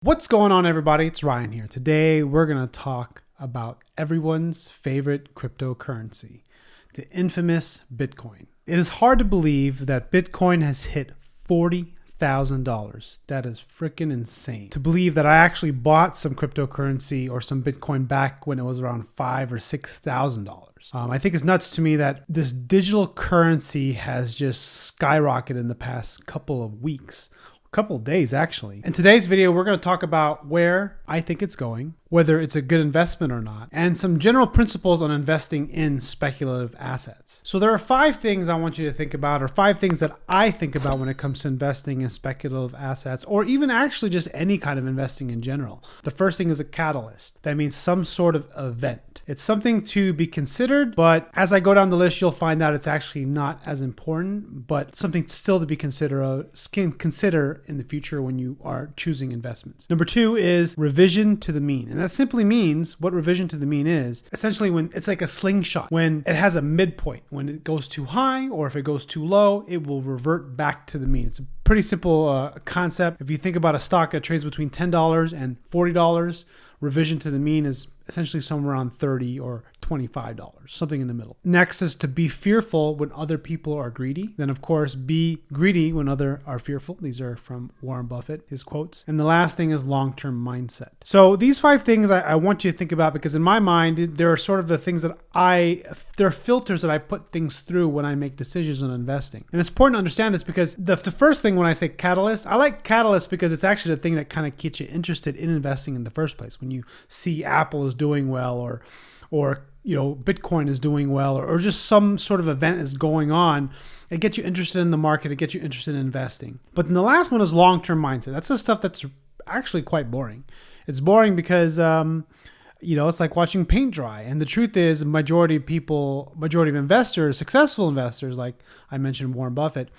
What's going on, everybody? It's Ryan here. Today, we're going to talk about everyone's favorite cryptocurrency, the infamous Bitcoin. It is hard to believe that Bitcoin has hit $40,000. That is freaking insane. To believe that I actually bought some cryptocurrency or some Bitcoin back when it was around $5,000 or $6,000. I think it's nuts to me that this digital currency has just skyrocketed in the past couple of weeks. Couple of days actually. In today's video, we're going to talk about where I think it's going, whether it's a good investment or not, and some general principles on investing in speculative assets. So there are 5 things I want you to think about, or 5 things that I think about when it comes to investing in speculative assets, or even actually just any kind of investing in general. The first thing is a catalyst. That means some sort of event. It's something to be considered, but as I go down the list, you'll find out it's actually not as important, but something still to be consider in the future when you are choosing investments. Number 2 is revision to the mean. And that simply means what revision to the mean is essentially when it's like a slingshot, when it has a midpoint, when it goes too high or if it goes too low, it will revert back to the mean. It's a pretty simple concept. If you think about a stock that trades between $10 and $40, revision to the mean is essentially somewhere around $30 or $25, something in the middle. Next is to be fearful when other people are greedy. Then of course, be greedy when others are fearful. These are from Warren Buffett, his quotes. And the last thing is long-term mindset. So these 5 things I want you to think about, because in my mind, there are sort of the things that there are filters that I put things through when I make decisions on investing. And it's important to understand this because the first thing when I say catalyst, I like catalyst because it's actually the thing that kind of gets you interested in investing in the first place. When you see Apple is doing well, or you know, Bitcoin is doing well, or just some sort of event is going on, it gets you interested in the market, it gets you interested in investing. But then the last one is long-term mindset. That's the stuff that's actually quite boring. It's boring because it's like watching paint dry. And the truth is, majority of investors, successful investors, like I mentioned Warren Buffett,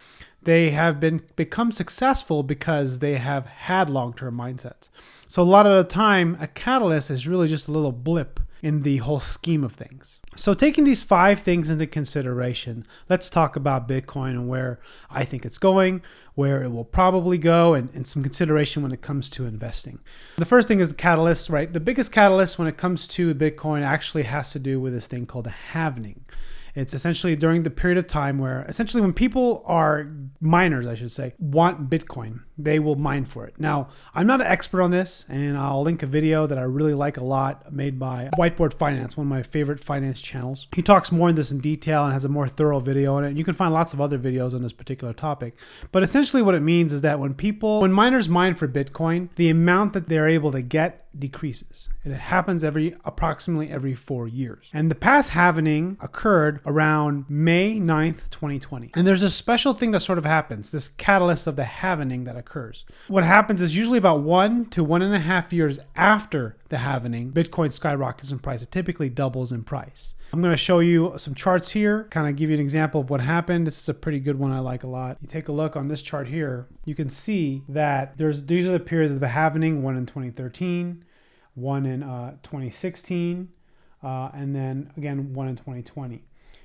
they have become successful because they have had long-term mindsets. So a lot of the time, a catalyst is really just a little blip in the whole scheme of things. So taking these 5 things into consideration, let's talk about Bitcoin and where I think it's going, where it will probably go, and some consideration when it comes to investing. The first thing is the catalyst, right? The biggest catalyst when it comes to Bitcoin actually has to do with this thing called a halvening. It's essentially during the period of time where essentially when people are miners, I should say, want Bitcoin, they will mine for it. Now, I'm not an expert on this, and I'll link a video that I really like a lot made by Whiteboard Finance, one of my favorite finance channels. He talks more in this in detail and has a more thorough video on it. You can find lots of other videos on this particular topic. But essentially what it means is that when miners mine for Bitcoin, the amount that they're able to get decreases. It happens approximately every 4 years. And the past halvening occurred around May 9th, 2020. And there's a special thing that sort of happens, this catalyst of the halvening that occurs. What happens is usually about 1 to 1.5 years after the halvening, Bitcoin skyrockets in price. It typically doubles in price. I'm going to show you some charts here, kind of give you an example of what happened. This is a pretty good one I like a lot. You take a look on this chart here, you can see that these are the periods of the halvening, one in 2013, one in 2016, and then again, one in 2020.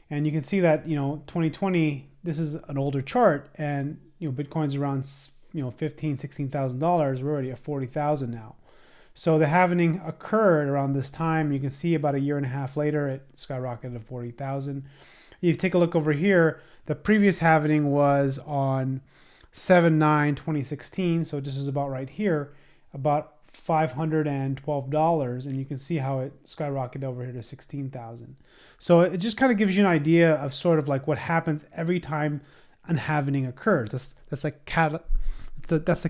And you can see that, 2020, this is an older chart, and, Bitcoin's around, $15,000, $16,000. We're already at 40,000 now. So the halvening occurred around this time. You can see about a year and a half later, it skyrocketed to 40,000. You take a look over here. The previous halvening was on 7/9/2016. So this is about right here, about $512. And you can see how it skyrocketed over here to 16,000. So it just kind of gives you an idea of sort of like what happens every time a halvening occurs. That's a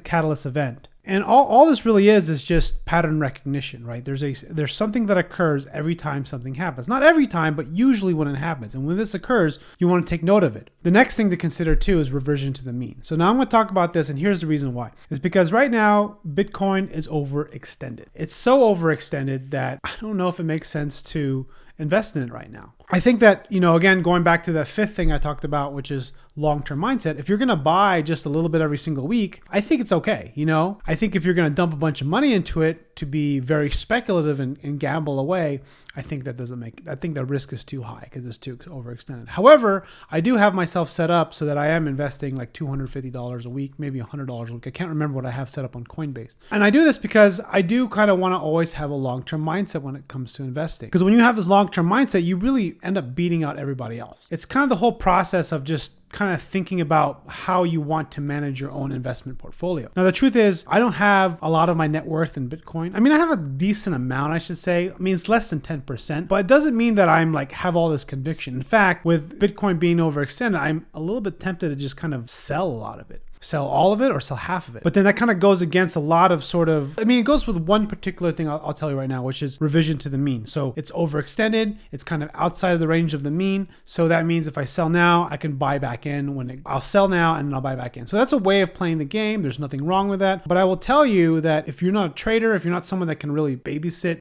catalyst event. And all this really is just pattern recognition, right? There's something that occurs every time something happens. Not every time, but usually when it happens. And when this occurs, you want to take note of it. The next thing to consider too is reversion to the mean. So now I'm going to talk about this, and here's the reason why. It's because right now, Bitcoin is overextended. It's so overextended that I don't know if it makes sense to invest in it right now. I think that, again, going back to the fifth thing I talked about, which is long-term mindset, if you're going to buy just a little bit every single week, I think it's okay. I think if you're going to dump a bunch of money into it to be very speculative and gamble away, I think that I think the risk is too high because it's too overextended. However, I do have myself set up so that I am investing like $250 a week, maybe $100 a week. I can't remember what I have set up on Coinbase. And I do this because I do kind of want to always have a long-term mindset when it comes to investing. Because when you have this long-term mindset, you really end up beating out everybody else. It's kind of the whole process of just kind of thinking about how you want to manage your own investment portfolio. Now, the truth is, I don't have a lot of my net worth in Bitcoin. I mean, I have a decent amount, I should say. I mean, it's less than 10%, but it doesn't mean that I'm like have all this conviction. In fact, with Bitcoin being overextended, I'm a little bit tempted to just kind of sell a lot of it. Sell all of it or sell half of it. But then that kind of goes against a lot of it goes with one particular thing I'll tell you right now, which is revision to the mean. So it's overextended. It's kind of outside of the range of the mean. So that means if I sell now, I can buy back in I'll sell now and then I'll buy back in. So that's a way of playing the game. There's nothing wrong with that. But I will tell you that if you're not a trader, if you're not someone that can really babysit,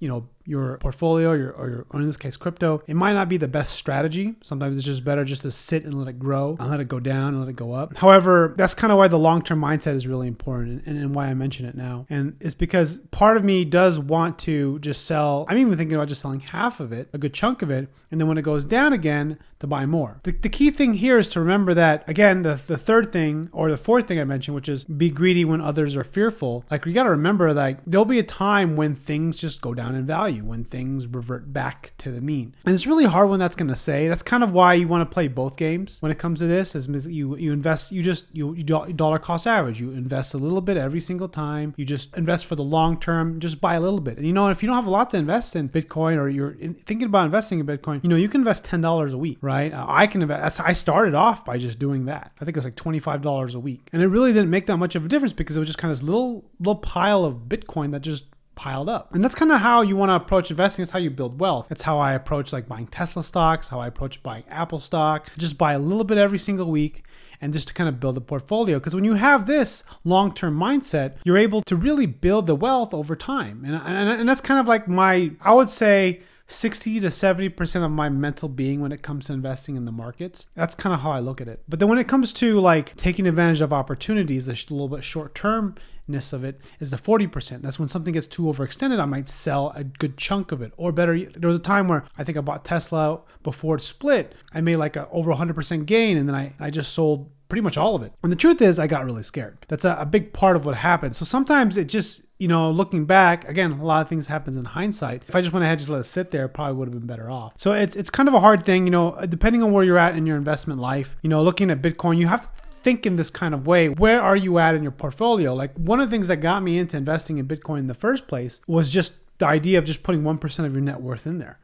your portfolio or in this case crypto, it might not be the best strategy. Sometimes it's just better just to sit and let it grow and let it go down and let it go up. However, that's kind of why the long-term mindset is really important and why I mention it now. And it's because part of me does want to just sell. I'm even thinking about just selling half of it, a good chunk of it, and then when it goes down again, to buy more. The key thing here is to remember that, again, the third thing or the fourth thing I mentioned, which is be greedy when others are fearful. Like, you got to remember, like, there'll be a time when things just go down in value, when things revert back to the mean. And it's really hard when that's going to say. That's kind of why you want to play both games when it comes to this. Is you invest, you dollar cost average. You invest a little bit every single time. You just invest for the long term. Just buy a little bit. And if you don't have a lot to invest in Bitcoin, or you're thinking about investing in Bitcoin, you can invest $10 a week, right? I can invest. I started off by just doing that. I think it was like $25 a week, and it really didn't make that much of a difference because it was just kind of this little pile of Bitcoin that just piled up. And that's kind of how you want to approach investing. That's how you build wealth. That's how I approach like buying Tesla stocks, how I approach buying Apple stock. Just buy a little bit every single week and just to kind of build a portfolio. Because when you have this long-term mindset, you're able to really build the wealth over time. And that's kind of like I would say 60 to 70% of my mental being when it comes to investing in the markets. That's kind of how I look at it. But then when it comes to like taking advantage of opportunities, a little bit short-termness of it is the 40%. That's when something gets too overextended, I might sell a good chunk of it. Or better, there was a time where I think I bought Tesla before it split. I made like over 100% gain, and then I just sold pretty much all of it. And the truth is, I got really scared. That's a big part of what happened. So sometimes it just, looking back, again, a lot of things happens in hindsight. If I just went ahead and just let it sit there, it probably would have been better off. So it's kind of a hard thing, depending on where you're at in your investment life. Looking at Bitcoin, you have to think in this kind of way. Where are you at in your portfolio? Like, one of the things that got me into investing in Bitcoin in the first place was just the idea of just putting 1% of your net worth in there,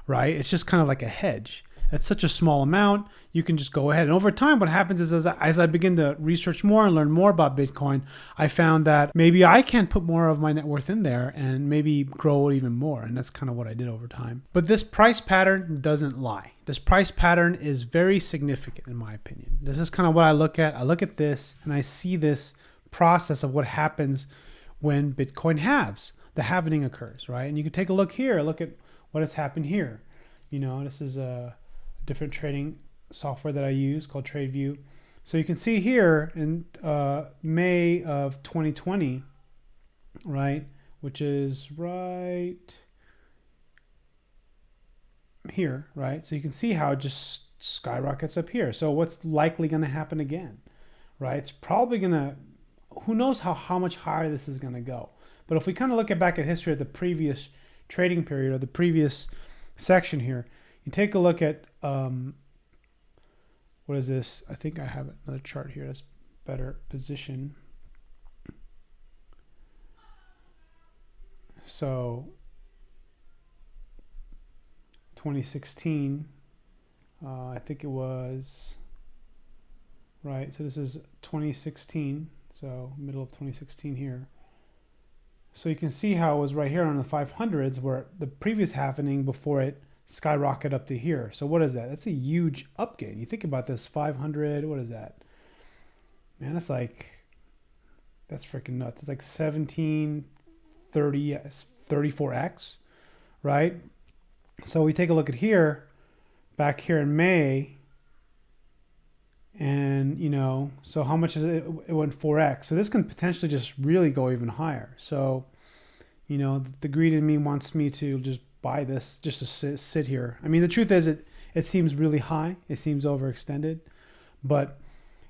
right? It's just kind of like a hedge. It's such a small amount, you can just go ahead. And over time, what happens is as I begin to research more and learn more about Bitcoin, I found that maybe I can put more of my net worth in there and maybe grow it even more. And that's kind of what I did over time. But this price pattern doesn't lie. This price pattern is very significant in my opinion. This is kind of what I look at. I look at this and I see this process of what happens when Bitcoin halves. The halving occurs, right? And you can take a look here, look at what has happened here. This is a different trading software that I use called TradeView. So you can see here in May of 2020, right, which is right here, right? So you can see how it just skyrockets up here. So what's likely going to happen again, right? It's probably going to, who knows how much higher this is going to go. But if we kind of look back at history of the previous trading period or the previous section here, you take a look at what is this? I think I have another chart here that's better position. So 2016, I think it was, right? So this is 2016, so middle of 2016 here. So you can see how it was right here on the 500s where the previous happening before it skyrocket up to here. So what is that? That's a huge up gain. You think about this, 500, what is that? Man, that's freaking nuts. It's like 1730, 34x, right? So we take a look at here, back here in May. And, so how much is it? It went 4x. So this can potentially just really go even higher. So, the greed in me wants me to just buy this just to sit here. I mean, the truth is it seems really high. It seems overextended, but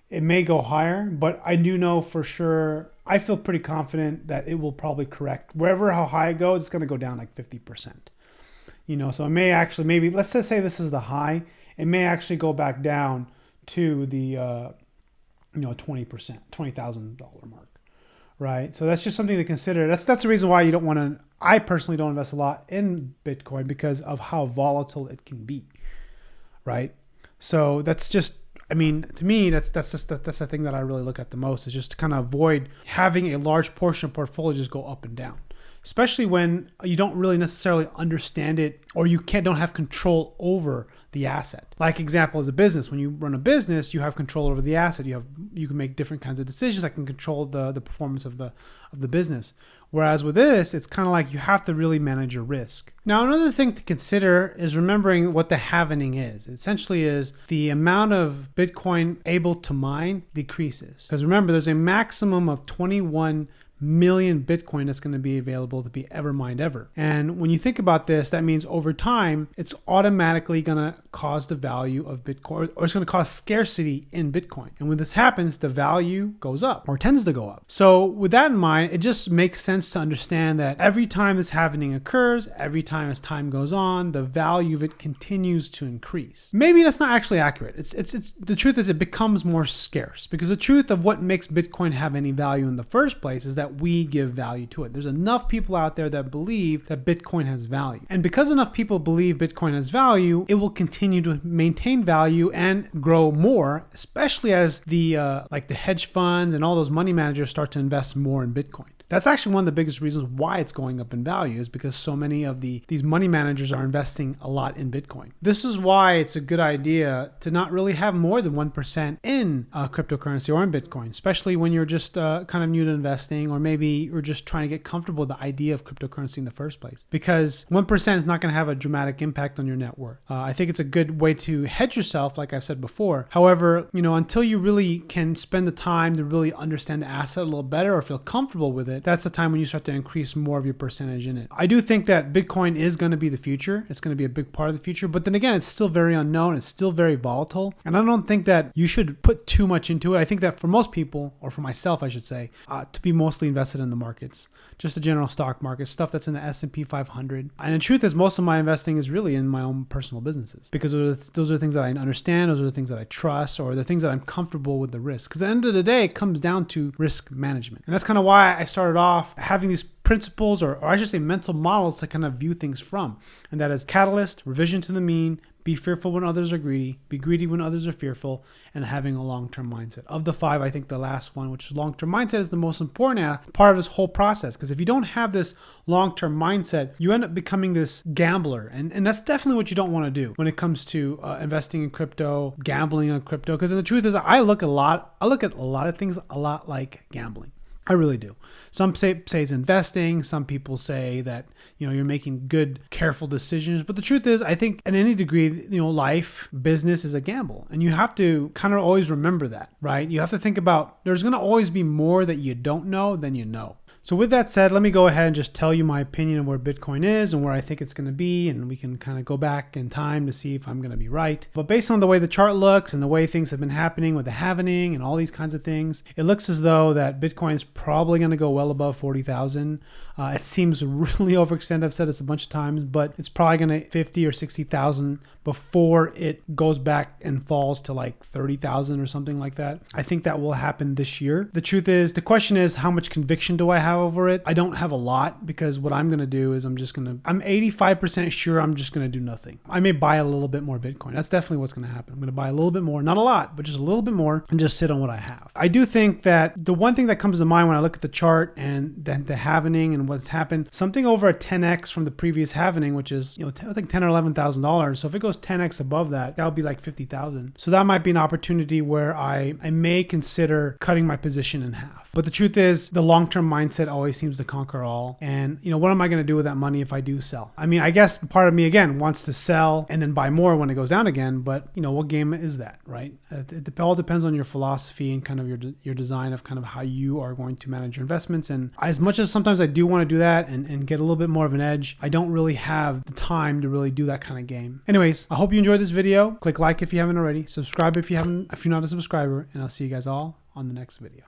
it may go higher. But I do know for sure, I feel pretty confident that it will probably correct. Wherever how high it goes, it's going to go down like 50%. So it may actually, maybe, let's just say this is the high. It may actually go back down to the 20%, $20,000 mark, right? So that's just something to consider. That's the reason why you don't want to. I personally don't invest a lot in Bitcoin because of how volatile it can be, right? So that's just. I mean, to me, that's the thing that I really look at the most, is just to kind of avoid having a large portion of portfolio just go up and down, especially when you don't really necessarily understand it, or you don't have control over the asset. Like example, as a business, when you run a business, you have control over the asset. You can make different kinds of decisions that can control the performance of the business. Whereas with this, it's kind of like you have to really manage your risk. Now, another thing to consider is remembering what the halvening is. It essentially is the amount of Bitcoin able to mine decreases. Because remember, there's a maximum of 21 million Bitcoin that's going to be available to be ever mined ever. And when you think about this, that means over time, it's automatically going to cause the value of Bitcoin, or it's going to cause scarcity in Bitcoin. And when this happens, the value goes up or tends to go up. So with that in mind, it just makes sense to understand that every time this halvening occurs, every time as time goes on, the value of it continues to increase. Maybe that's not actually accurate. It's the truth is it becomes more scarce, because the truth of what makes Bitcoin have any value in the first place is that we give value to it. There's enough people out there that believe that Bitcoin has value. And because enough people believe Bitcoin has value, it will continue to maintain value and grow more, especially as the hedge funds and all those money managers start to invest more in Bitcoin. That's actually one of the biggest reasons why it's going up in value, is because so many of these money managers are investing a lot in Bitcoin. This is why it's a good idea to not really have more than 1% in cryptocurrency or in Bitcoin, especially when you're just kind of new to investing, or maybe you're just trying to get comfortable with the idea of cryptocurrency in the first place. Because 1% is not going to have a dramatic impact on your net worth. I think it's a good way to hedge yourself, like I've said before. However, until you really can spend the time to really understand the asset a little better or feel comfortable with it, that's the time when you start to increase more of your percentage in it. I do think that Bitcoin is going to be the future. It's going to be a big part of the future, but then again, it's still very unknown. It's still very volatile. And I don't think that you should put too much into it. I think that for most people, or for myself, I should say, to be mostly invested in the markets, just the general stock market, stuff that's in the S&P 500. And the truth is, most of my investing is really in my own personal businesses, because those are the things that I understand. Those are the things that I trust, or the things that I'm comfortable with the risk. Because at the end of the day, it comes down to risk management. And that's kind of why I started off having these principles, or I should say mental models, to kind of view things from. And that is catalyst, revision to the mean, be fearful when others are greedy, be greedy when others are fearful, and having a long-term mindset. Of the 5, I think the last one, which is long-term mindset, is the most important part of this whole process. Because if you don't have this long-term mindset, you end up becoming this gambler. And that's definitely what you don't want to do when it comes to investing in crypto, gambling on crypto. Because the truth is, I look at a lot of things a lot like gambling. I really do. Some say it's investing. Some people say that, you're making good, careful decisions. But the truth is, I think in any degree, life, business is a gamble. And you have to kind of always remember that, right? You have to think about, there's going to always be more that you don't know than you know. So with that said, let me go ahead and just tell you my opinion of where Bitcoin is and where I think it's going to be, and we can kind of go back in time to see if I'm going to be right. But based on the way the chart looks and the way things have been happening with the halvening and all these kinds of things, it looks as though that Bitcoin is probably going to go well above 40,000. It seems really overextended. I've said this a bunch of times, but it's probably going to 50 or 60,000 before it goes back and falls to like 30,000 or something like that. I think that will happen this year. The truth is, the question is, how much conviction do I have over it? I don't have a lot, because what I'm going to do is I'm 85% sure I'm just going to do nothing. I may buy a little bit more Bitcoin. That's definitely what's going to happen. I'm going to buy a little bit more, not a lot, but just a little bit more, and just sit on what I have. I do think that the one thing that comes to mind when I look at the chart and then the halvening and and what's happened, something over a 10x from the previous halving, which is, I think $10,000 or $11,000. So if it goes 10x above that, that would be like 50,000. So that might be an opportunity where I may consider cutting my position in half. But the truth is, the long-term mindset always seems to conquer all. And what am I going to do with that money if I do sell? I mean, I guess part of me again wants to sell and then buy more when it goes down again. But what game is that, right? It all depends on your philosophy and kind of your design of kind of how you are going to manage your investments. And as much as sometimes I do want to do that and get a little bit more of an edge, I don't really have the time to really do that kind of game. Anyways, I hope you enjoyed this video. Click like if you haven't already. Subscribe if you're not a subscriber, and I'll see you guys all on the next video.